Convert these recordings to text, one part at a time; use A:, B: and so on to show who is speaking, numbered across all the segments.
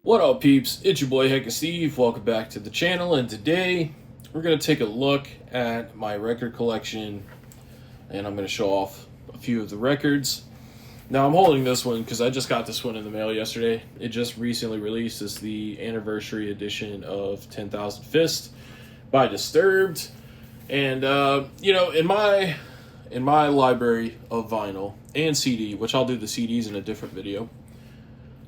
A: What up, peeps? It's your boy Heckin Steve. Welcome back to the channel, and today we're going to take a look at my record collection, and I'm going to show off a few of the records. Now, I'm holding this one because I just got this one in the mail yesterday. It just recently released as the anniversary edition of 10,000 Fist by Disturbed. And, in my library of vinyl and CD, which I'll do the CDs in a different video,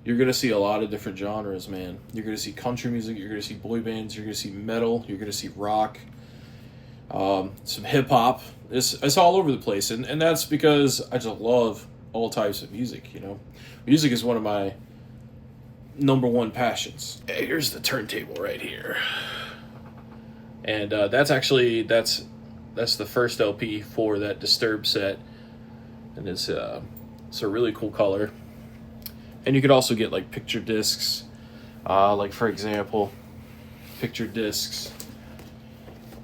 A: you're going to see a lot of different genres, man. You're going to see country music, you're going to see boy bands, you're going to see metal, you're going to see rock, some hip-hop. It's all over the place, and that's because I just love all types of music, you know. Music is one of my number one passions. Here's the turntable right here. And that's the first LP for that Disturbed set, and it's a really cool color. And you could also get like picture discs, like for example, picture discs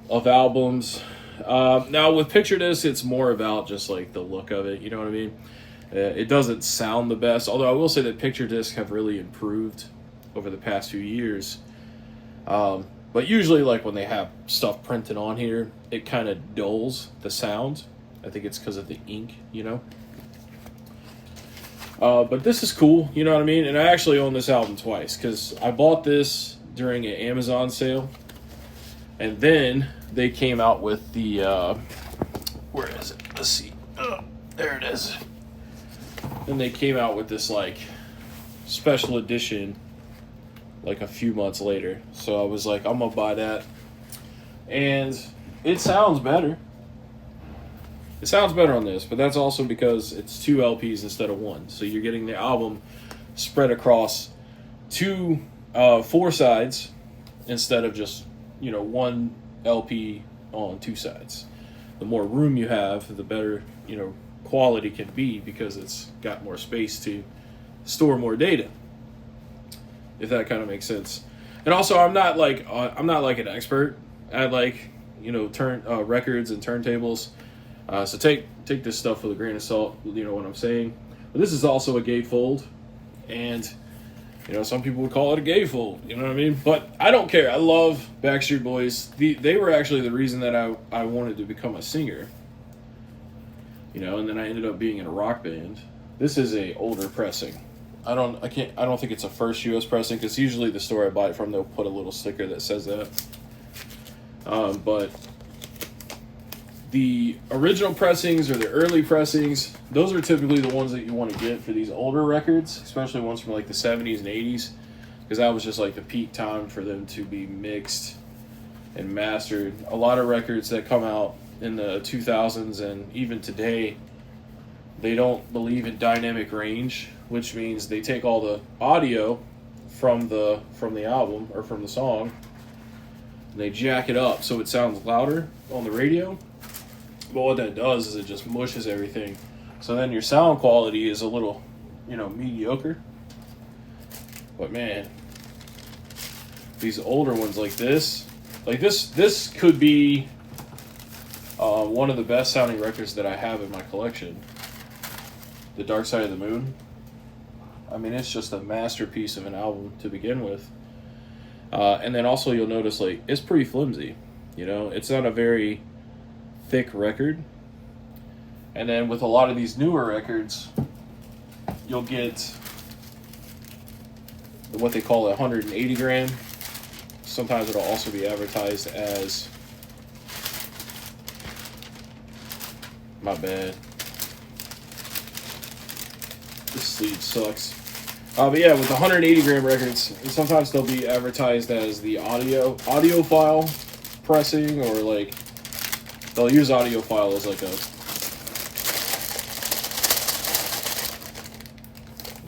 A: of albums. Now with picture discs, it's more about just like the look of it. You know what I mean? It doesn't sound the best, although I will say that picture discs have really improved over the past few years. But usually, like when they have stuff printed on here, it kind of dulls the sound. I think it's because of the ink, you know. But this is cool, you know what I mean? And I actually own this album twice, because I bought this during an Amazon sale, and then they came out with the, where is it? Let's see. There it is. Then they came out with this, like, special edition, like, a few months later. So I was like, I'm gonna buy that. And it sounds better. It sounds better on this, but that's also because it's 2 LPs instead of 1. So you're getting the album spread across 4 sides instead of just, 1 LP on 2 sides. The more room you have, the better, quality can be, because it's got more space to store more data. If that kind of makes sense. And also, I'm not like an expert at records and turntables. So take this stuff with a grain of salt, you know what I'm saying. But this is also a gatefold, and some people would call it a gatefold, you know what I mean. But I don't care. I love Backstreet Boys. They were actually the reason that I wanted to become a singer, and then I ended up being in a rock band. This is a older pressing. I don't think it's a first U.S. pressing, because usually the store I buy it from, they'll put a little sticker that says that. But the original pressings or the early pressings, those are typically the ones that you want to get for these older records, especially ones from like the 70s and 80s, because that was just like the peak time for them to be mixed and mastered. A lot of records that come out in the 2000s and even today, they don't believe in dynamic range, which means they take all the audio from the album or from the song, and they jack it up so it sounds louder on the radio. But what that does is it just mushes everything. So then your sound quality is a little, mediocre. But man, these older ones like this could be one of the best sounding records that I have in my collection. The Dark Side of the Moon. I mean, it's just a masterpiece of an album to begin with. And then also you'll notice, like, it's pretty flimsy. It's not a very thick record. And then with a lot of these newer records, you'll get what they call a 180 gram. Sometimes it'll also be advertised as, my bad, this sleeve sucks. But yeah, with the 180 gram records, sometimes they'll be advertised as the audiophile pressing, or like they'll use audiophile as like a,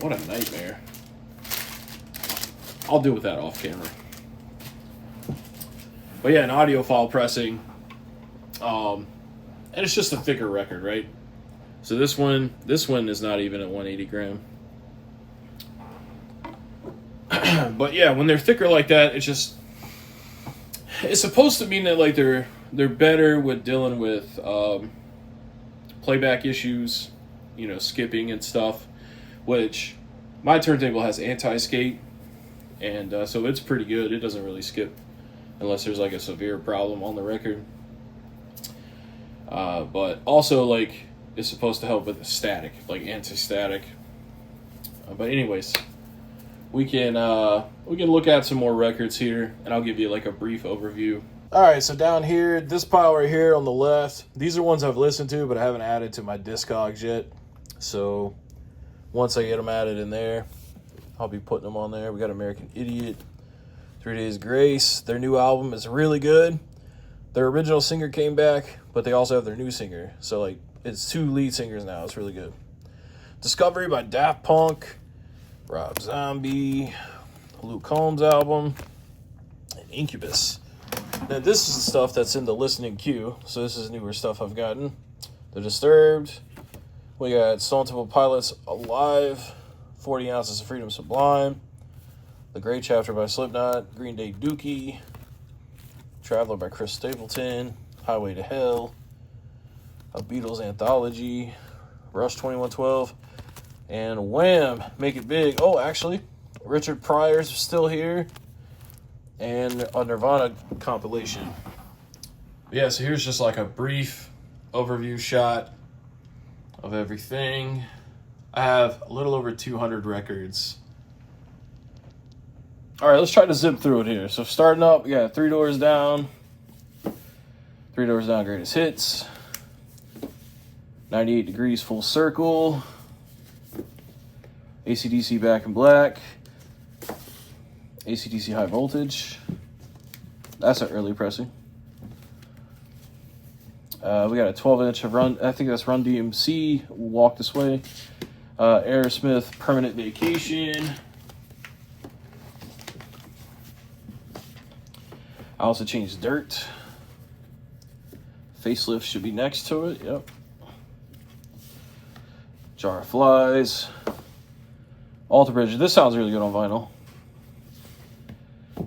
A: what a nightmare. I'll deal with that off camera. But yeah, an audiophile pressing, and it's just a thicker record, right? So this one is not even at 180 gram. But yeah, when they're thicker like that, it's supposed to mean that like they're better with dealing with playback issues, skipping and stuff, which my turntable has anti-skate, And so it's pretty good. It doesn't really skip unless there's like a severe problem on the record. But also, like, it's supposed to help with the static, like anti-static. But anyways, we can look at some more records here, and I'll give you like a brief overview. All right, so down here, this pile right here on the left, these are ones I've listened to, but I haven't added to my Discogs yet. So once I get them added in there, I'll be putting them on there. We got American Idiot, 3 Days Grace. Their new album is really good. Their original singer came back, but they also have their new singer. So, like, it's 2 lead singers now. It's really good. Discovery by Daft Punk, Rob Zombie, Luke Combs album, and Incubus. Now, this is the stuff that's in the listening queue. So this is newer stuff I've gotten. The Disturbed. We got Stone Temple Pilots, Alive, 40 Ounces of Freedom Sublime, The Great Chapter by Slipknot, Green Day Dookie, Traveler by Chris Stapleton, Highway to Hell, A Beatles Anthology, Rush 2112, and Wham! Make It Big. Oh, actually, Richard Pryor's still here, and a Nirvana compilation. Yeah, so here's just like a brief overview shot of everything. I have a little over 200 records. All right, let's try to zip through it here. So starting up, we got 3 Doors Down. 3 Doors Down Greatest Hits. 98 Degrees Full Circle. AC/DC Back in Black. AC/DC High Voltage. That's an early pressing. We got a 12-inch of Run. I think that's Run DMC. Walk This Way. Aerosmith Permanent Vacation. I also changed Dirt. Facelift should be next to it. Yep. Jar of Flies. Alter Bridge. This sounds really good on vinyl.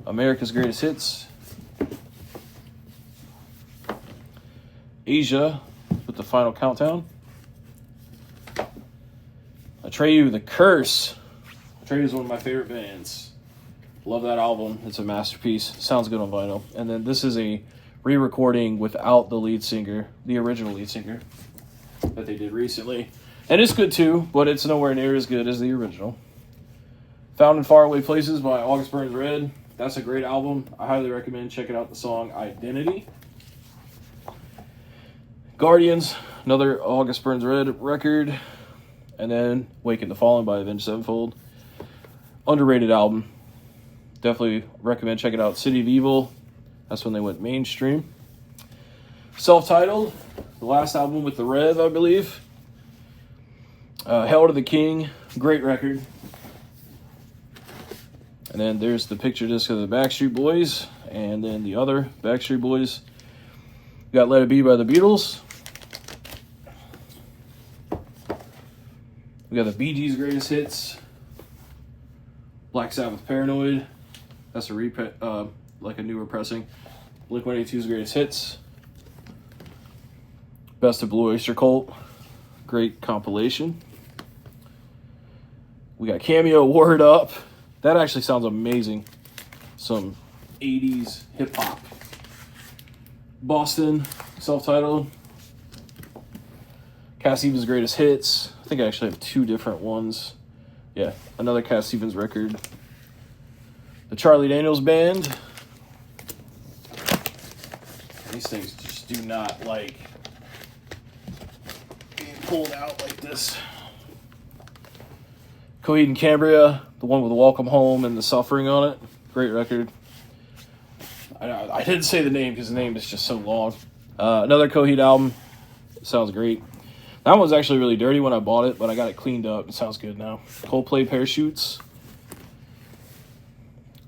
A: America's Greatest Hits. Asia with the Final Countdown. Atreyu, The Curse. Atreyu is one of my favorite bands. Love that album. It's a masterpiece. Sounds good on vinyl. And then this is a re-recording without the lead singer, the original lead singer that they did recently. And it's good too, but it's nowhere near as good as the original. Found in Faraway Places by August Burns Red. That's a great album. I highly recommend checking out the song Identity. Guardians, another August Burns Red record. And then Waking the Fallen by Avenged Sevenfold. Underrated album. Definitely recommend checking out City of Evil. That's when they went mainstream. Self-titled, the last album with the Rev, I believe. Hail to the King, great record. And then there's the picture disc of the Backstreet Boys, and then the other Backstreet Boys. We got Let It Be by the Beatles. We got the Bee Gees' Greatest Hits. Black Sabbath Paranoid. That's a like a newer pressing. Blink-182's Greatest Hits. Best of Blue Oyster Cult. Great compilation. We got Cameo, Word Up. That actually sounds amazing. Some 80s hip-hop. Boston, self-titled. Cat Stevens' Greatest Hits. I think I actually have 2 different ones. Yeah, another Cat Stevens record. The Charlie Daniels Band. These things just do not like being pulled out like this. Coheed and Cambria, the one with Welcome Home and The Suffering on it. Great record. I didn't say the name because the name is just so long. Another Coheed album. Sounds great. That one's actually really dirty when I bought it, but I got it cleaned up. It sounds good now. Coldplay Parachutes.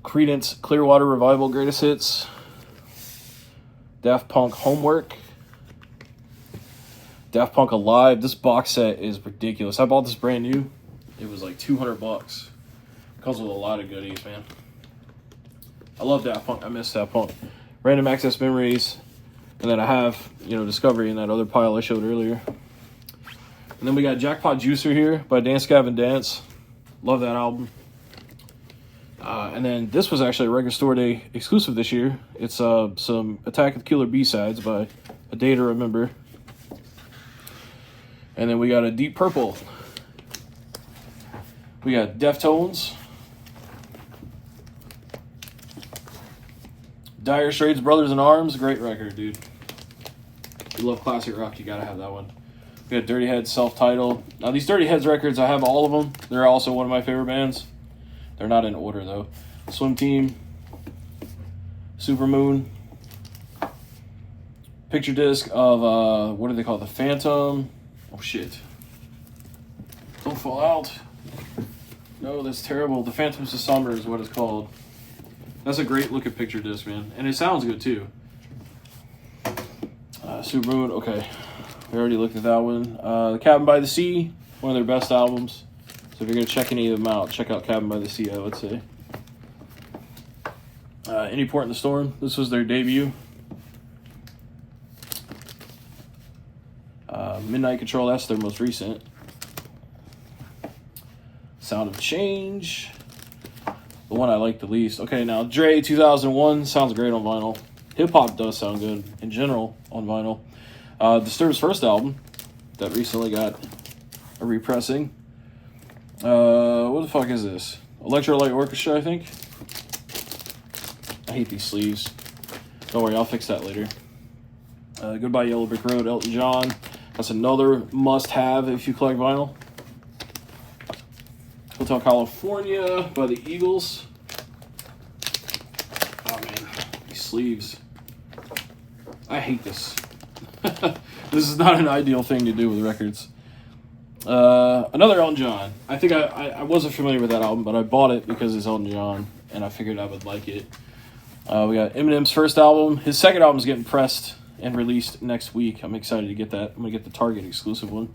A: Creedence Clearwater Revival Greatest Hits. Daft Punk Homework. Daft Punk Alive. This box set is ridiculous. I bought this brand new. It was like $200. Comes with a lot of goodies, man. I love Daft Punk. I miss Daft Punk. Random Access Memories. And then I have, Discovery in that other pile I showed earlier. And then we got Jackpot Juicer here by Dance Gavin Dance. Love that album. And then this was actually a Record Store Day exclusive this year. It's some Attack of the Killer B-sides by A Day to Remember. And then we got a Deep Purple. We got Deftones. Dire Straits, Brothers in Arms. Great record, dude. If you love classic rock, you gotta have that one. We got Dirty Heads, self-titled. Now, these Dirty Heads records, I have all of them. They're also one of my favorite bands. They're not in order, though. Swim Team. Supermoon. Picture disc of, what do they call it? The Phantom. Oh, shit. Don't fall out. No, that's terrible. The Phantoms of Summer is what it's called. That's a great looking picture disc, man. And it sounds good, too. Supermoon, okay. We already looked at that one. The Cabin by the Sea, one of their best albums. So if you're going to check any of them out, check out Cabin by the Sea, I would say. Any Port in the Storm, this was their debut. Midnight Control, that's their most recent. Sound of Change, the one I like the least. Okay, now Dre 2001 sounds great on vinyl. Hip hop does sound good in general on vinyl. Disturbed's first album that recently got a repressing. What the fuck is this? Electrolyte Orchestra, I think. I hate these sleeves. Don't worry, I'll fix that later. Goodbye Yellow Brick Road, Elton John. That's another must-have if you collect vinyl. Hotel California by the Eagles. Oh man, these sleeves. I hate this. This is not an ideal thing to do with records. Another Elton John. I think I wasn't familiar with that album, but I bought it because it's Elton John, and I figured I would like it. We got Eminem's first album. His second album is getting pressed and released next week. I'm excited to get that. I'm going to get the Target exclusive one.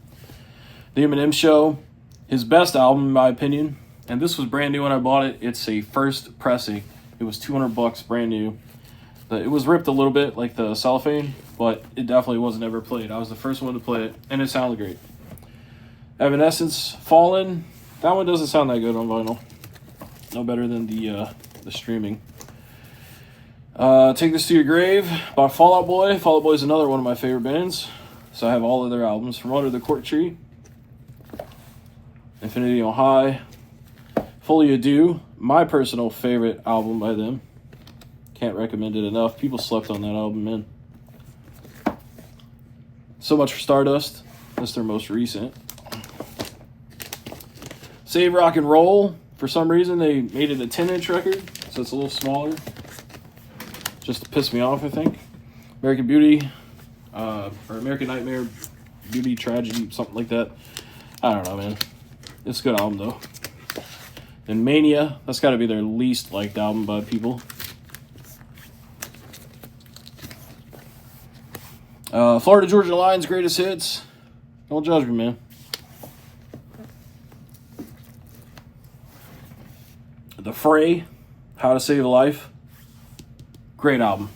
A: The Eminem Show. His best album, in my opinion. And this was brand new when I bought it. It's a first pressing. It was $200 brand new. It was ripped a little bit, like the cellophane, but it definitely wasn't ever played. I was the first one to play it, and it sounded great. Evanescence, Fallen. That one doesn't sound that good on vinyl. No better than the streaming. Take This to Your Grave by Fall Out Boy. Fall Out Boy is another one of my favorite bands. So I have all of their albums. From Under the Cork Tree. Infinity on High. Fully Ado. My personal favorite album by them. Can't recommend it enough. People slept on that album, man. So Much for Stardust. That's their most recent. Save Rock and Roll. For some reason, they made it a 10-inch record, so it's a little smaller. Just to piss me off, I think. American Beauty, or American Nightmare, Beauty Tragedy, something like that. I don't know, man. It's a good album, though. And Mania, that's got to be their least liked album by people. Florida Georgia Line's Greatest Hits. Don't judge me, man. The Fray, How to Save a Life. Great album.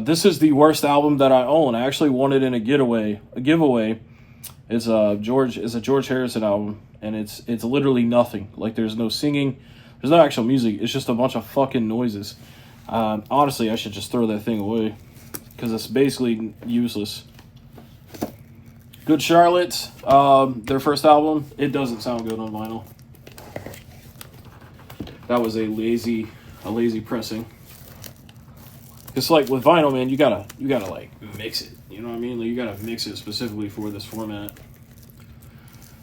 A: This is the worst album that I own. I actually won it in a giveaway. It's a George Harrison album, and it's literally nothing. Like, there's no singing, there's no actual music. It's just a bunch of fucking noises. Honestly, I should just throw that thing away because it's basically useless. Good Charlotte, their first album, it doesn't sound good on vinyl. That was a lazy pressing. It's like with vinyl, man, you gotta like mix it. You know what I mean? Like, you gotta mix it specifically for this format.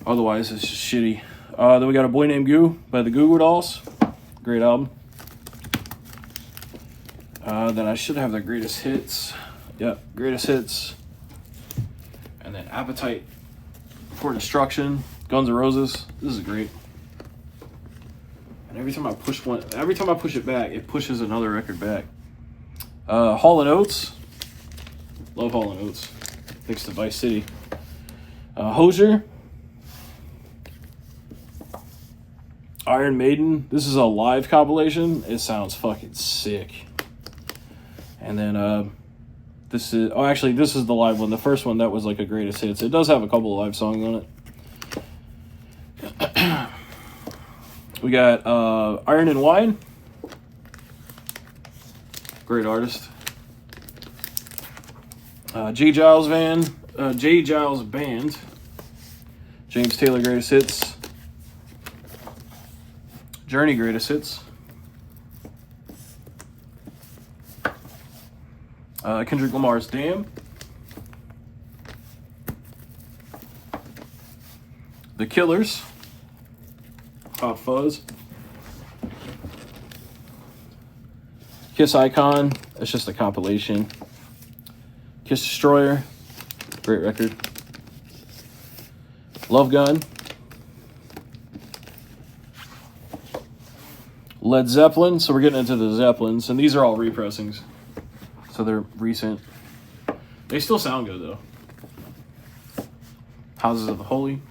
A: Otherwise, it's just shitty. Then we got A Boy Named Goo by the Goo Goo Dolls. Great album. Then I should have the Greatest Hits. Yep, Greatest Hits. And then Appetite for Destruction. Guns N' Roses. This is great. And every time I push it back, it pushes another record back. Hall & Oates. Love Hall & Oates. Thanks to Vice City. Hozier. Iron Maiden. This is a live compilation. It sounds fucking sick. And then this is the live one. The first one, that was like a Greatest Hits. It does have a couple of live songs on it. We got Iron and Wine. Great artist. J. Giles Band. James Taylor Greatest Hits. Journey Greatest Hits. Kendrick Lamar's Damn. The Killers. Hot Fuzz. Kiss Icon. It's just a compilation. Kiss Destroyer. Great record. Love Gun. Led Zeppelin. So we're getting into the Zeppelins. And these are all repressings. So they're recent. They still sound good though. Houses of the Holy.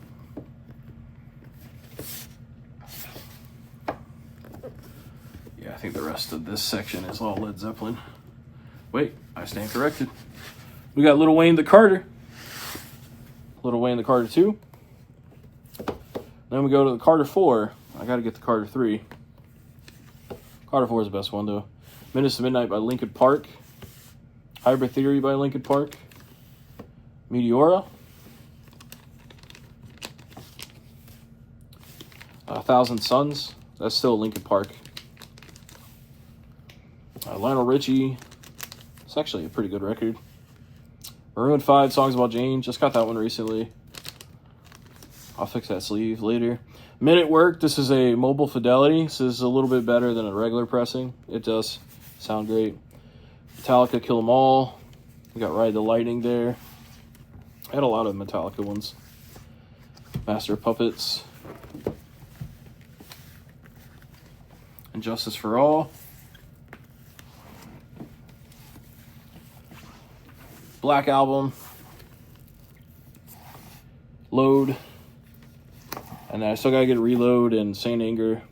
A: Yeah, I think the rest of this section is all Led Zeppelin. Wait, I stand corrected. We got Lil Wayne the Carter. Lil Wayne the Carter 2. Then we go to the Carter 4. I gotta get the Carter 3. Carter 4 is the best one though. Minutes to Midnight by Linkin Park. Hybrid Theory by Linkin Park. Meteora. 1,000 Suns. That's still Linkin Park. Lionel Richie. It's actually a pretty good record. Maroon 5, Songs About Jane. Just got that one recently. I'll fix that sleeve later. Minute Work. This is a mobile fidelity. This is a little bit better than a regular pressing. It does sound great. Metallica, Kill 'Em All. We got Ride the Lightning there. I had a lot of Metallica ones. Master of Puppets. And Justice for All. Black Album. Load. And then I still gotta get Reload and Saint Anger,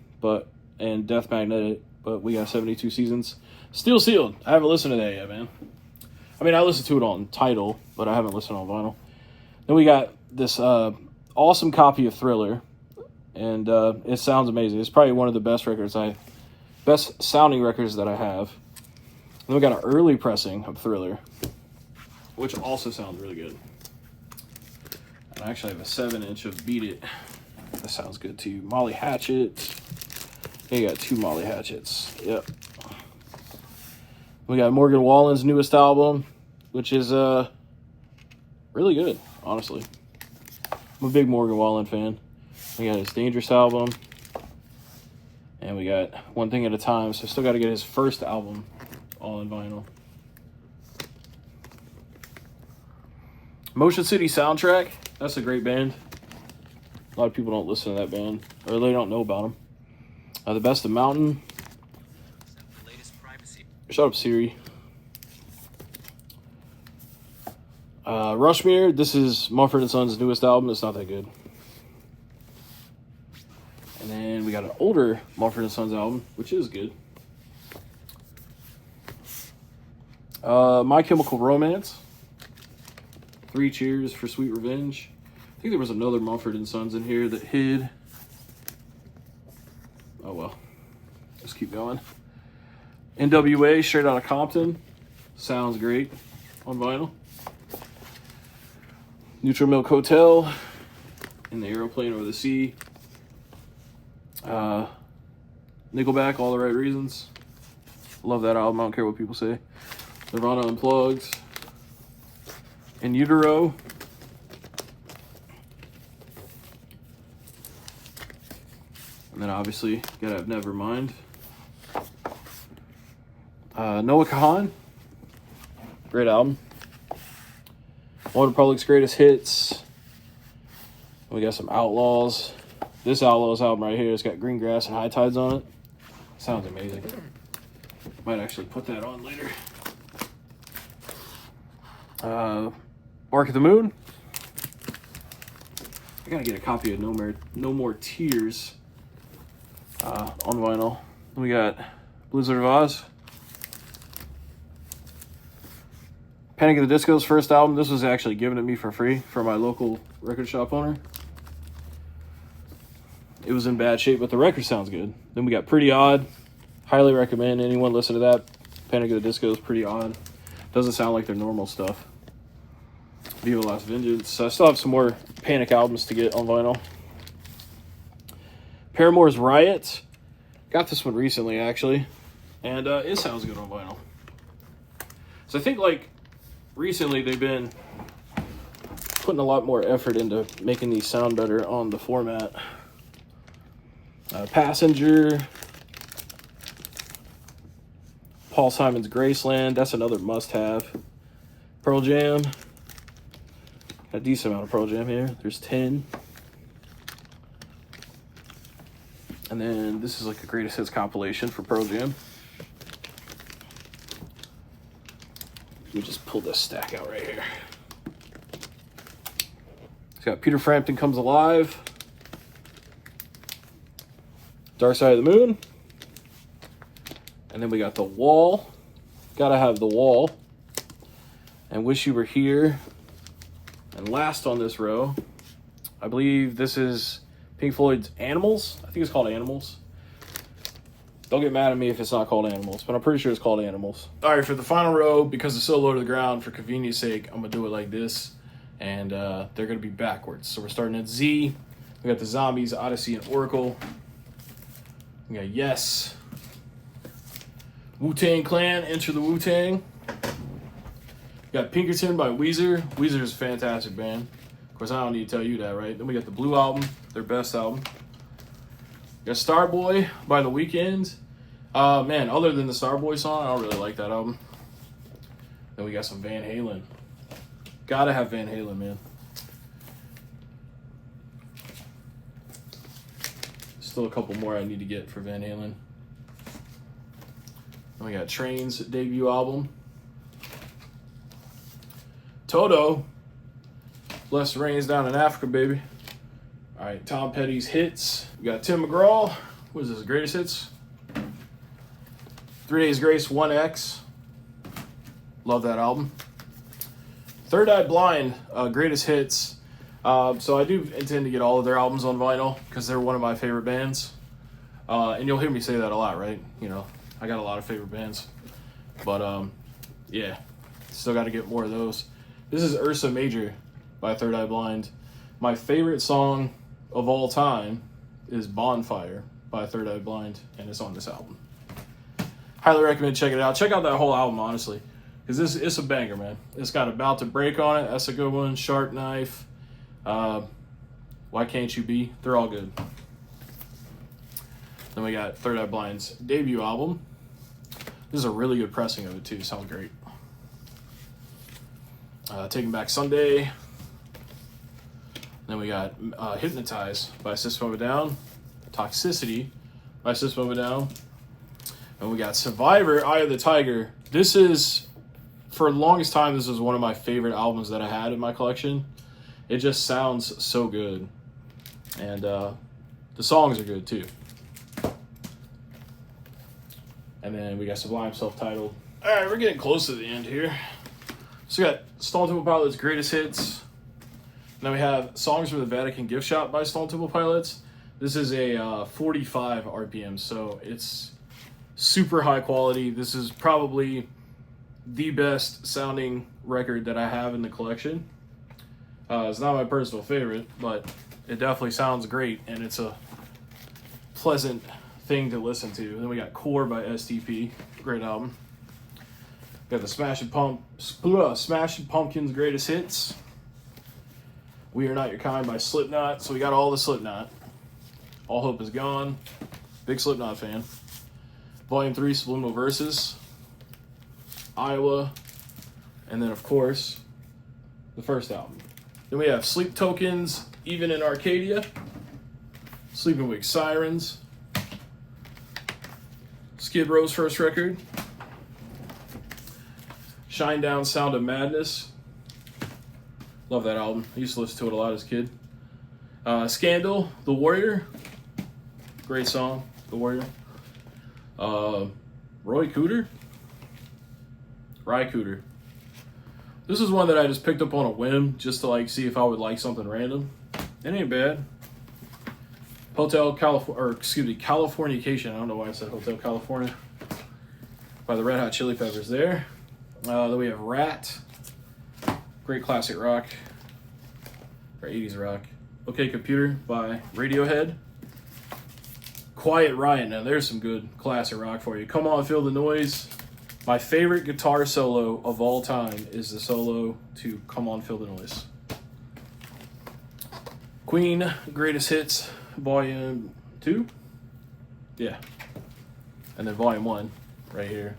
A: and Death Magnetic, but we got 72 Seasons. Steel Sealed. I haven't listened to that yet, man. I mean, I listened to it on Tidal, but I haven't listened on vinyl. Then we got this awesome copy of Thriller, and it sounds amazing. It's probably one of the best sounding records that I have. Then we got an early pressing of Thriller, which also sounds really good. And I actually have a 7-inch of Beat It. That sounds good too. Molly Hatchet. You got 2 Molly Hatchets. Yep. We got Morgan Wallen's newest album, which is really good, honestly. I'm a big Morgan Wallen fan. We got his Dangerous album. And we got One Thing at a Time, so I still got to get his first album all in vinyl. Motion City Soundtrack. That's a great band. A lot of people don't listen to that band, or they don't know about them. The Best of Mountain. Shut up, Siri. Rushmere. This is Mumford & Sons' newest album. It's not that good. And then we got an older Mumford & Sons album, which is good. My Chemical Romance. 3 Cheers for Sweet Revenge. I think there was another Mumford & Sons in here that hid. Oh well. Let's keep going. NWA, Straight Outta Compton. Sounds great on vinyl. Neutral Milk Hotel. In the Aeroplane Over the Sea. Nickelback, All the Right Reasons. Love that album. I don't care what people say. Nirvana Unplugged. In Utero. And then obviously, gotta have Nevermind. Noah Kahan. Great album. One Republic's Greatest Hits. We got some Outlaws. This Outlaws album right here, it's got Green Grass and High Tides on it. Sounds amazing. Might actually put that on later. Bark at the Moon. I gotta get a copy of No More Tears on vinyl. We got Blizzard of Oz. Panic at the Disco's first album. This was actually given to me for free from my local record shop owner. it was in bad shape, but the record sounds good. Then we got Pretty Odd. Highly recommend anyone listen to that. Panic at the Disco is pretty odd. Doesn't sound like their normal stuff. Viva Las Vengeance. So I still have some more Panic albums to get on vinyl. Paramore's Riot. Got this one recently, actually. And it sounds good on vinyl. So I think, like, recently they've been putting a lot more effort into making these sound better on the format. Passenger. Paul Simon's Graceland. That's another must-have. Pearl Jam. A decent amount of Pearl Jam here. There's 10. And then this is like a greatest hits compilation for Pearl Jam. We just pull this stack out right here. It's got Peter Frampton Comes Alive. Dark Side of the Moon. And then we got The Wall. Gotta have The Wall. And Wish You Were Here. And last on this row, I believe this is Pink Floyd's Animals. I think it's called Animals. Don't get mad at me if it's not called Animals, but I'm pretty sure it's called Animals. All right, for the final row, because it's so low to the ground, for convenience sake, I'm going to do it like this. And they're going to be backwards. So we're starting at Z. We got the Zombies, Odyssey, and Oracle. We got Yes. Wu-Tang Clan, Enter the Wu-Tang. We got Pinkerton by Weezer. Weezer is a fantastic band. Of course, I don't need to tell you that, right? Then we got the Blue Album, their best album. We got Starboy by The Weeknd. Man, other than the Starboy song, I don't really like that album. Then we got some Van Halen. Gotta have Van Halen, man. Still a couple more I need to get for Van Halen. Then we got Train's debut album. Toto. Blessed Rains Down in Africa, baby. All right, Tom Petty's hits. We got Tim McGraw. What is this, greatest hits? 3 Days Grace 1X. Love that album. Third Eye Blind, greatest hits. So I do intend to get all of their albums on vinyl because they're one of my favorite bands. And you'll hear me say that a lot, right? You know, I got a lot of favorite bands. But, yeah, still got to get more of those. This is Ursa Major by Third Eye Blind. My favorite song of all time is Bonfire by Third Eye Blind, and it's on this album. Highly recommend checking it out. Check out that whole album, honestly, because it's a banger, man. It's got About to Break on it. That's a good one. Sharp Knife. Why Can't You Be? They're all good. Then we got Third Eye Blind's debut album. This is a really good pressing of it, too. Sounds great. Taking Back Sunday. Then we got Hypnotize by System of a Down. Toxicity by System of a Down. And we got Survivor, Eye of the Tiger. This is, for the longest time, this is one of my favorite albums that I had in my collection. It just sounds so good. And the songs are good, too. And then we got Sublime Self-Titled. All right, we're getting close to the end here. So we got Stone Temple Pilots' Greatest Hits. Then we have Songs from the Vatican Gift Shop by Stone Temple Pilots. This is a 45 RPM, so it's super high quality. This is probably the best sounding record that I have in the collection. It's not my personal favorite, but it definitely sounds great, and it's a pleasant thing to listen to. Then we got Core by STP, great album. We got the Smashing Pumpkins' Greatest Hits. We Are Not Your Kind by Slipknot. So we got all the Slipknot. All Hope Is Gone. Big Slipknot fan. Volume 3, Subliminal Verses. Iowa. And then, of course, the first album. Then we have Sleep Tokens, Even in Arcadia. Sleeping Wig Sirens. Skid Row's first record. Shine Down, Sound of Madness. Love that album. I used to listen to it a lot as a kid. Scandal, The Warrior. Great song, The Warrior. Ry Cooder. This is one that I just picked up on a whim just to like see if I would like something random. It ain't bad. Californication. I don't know why I said Hotel California. By the Red Hot Chili Peppers there. Then we have Rat. Great classic rock. Or 80s rock. OK Computer by Radiohead. Quiet Riot. Now there's some good classic rock for you. Come On, Feel the Noise. My favorite guitar solo of all time is the solo to Come On, Feel the Noise. Queen, Greatest Hits, Volume 2? Yeah. And then Volume 1, right here.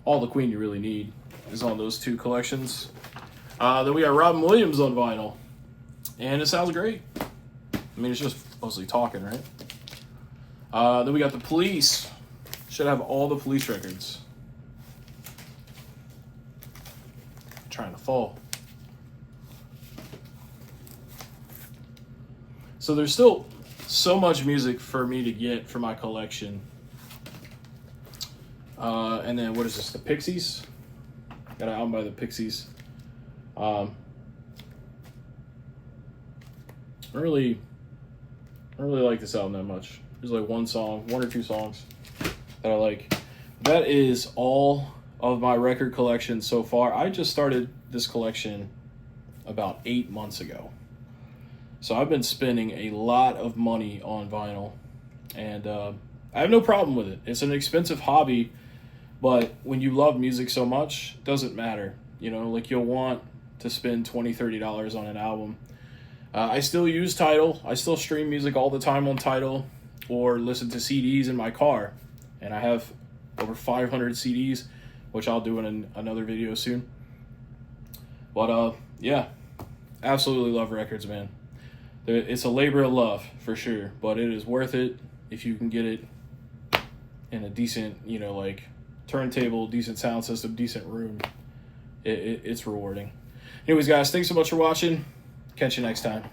A: All the Queen you really need is on those two collections. Then we got Robin Williams on vinyl. And it sounds great. I mean, it's just mostly talking, right? Then we got the Police. Should have all the Police records. Trying to fall. So there's still so much music for me to get for my collection. And then what is this? The Pixies. Got an album by the Pixies. I don't really like this album that much. There's like one or two songs that I like. That is all of my record collection so far. I just started this collection about 8 months ago. So I've been spending a lot of money on vinyl, and I have no problem with it. It's an expensive hobby, but when you love music so much, it doesn't matter. You know, like you'll want to spend $20, $30 on an album. I still use Tidal. I still stream music all the time on Tidal or listen to CDs in my car. And I have over 500 CDs, which I'll do in another video soon. But yeah, absolutely love records, man. It's a labor of love for sure, but it is worth it if you can get it in a decent, you know, like turntable, decent sound system, decent room. It's rewarding. Anyways, guys, thanks so much for watching. Catch you next time.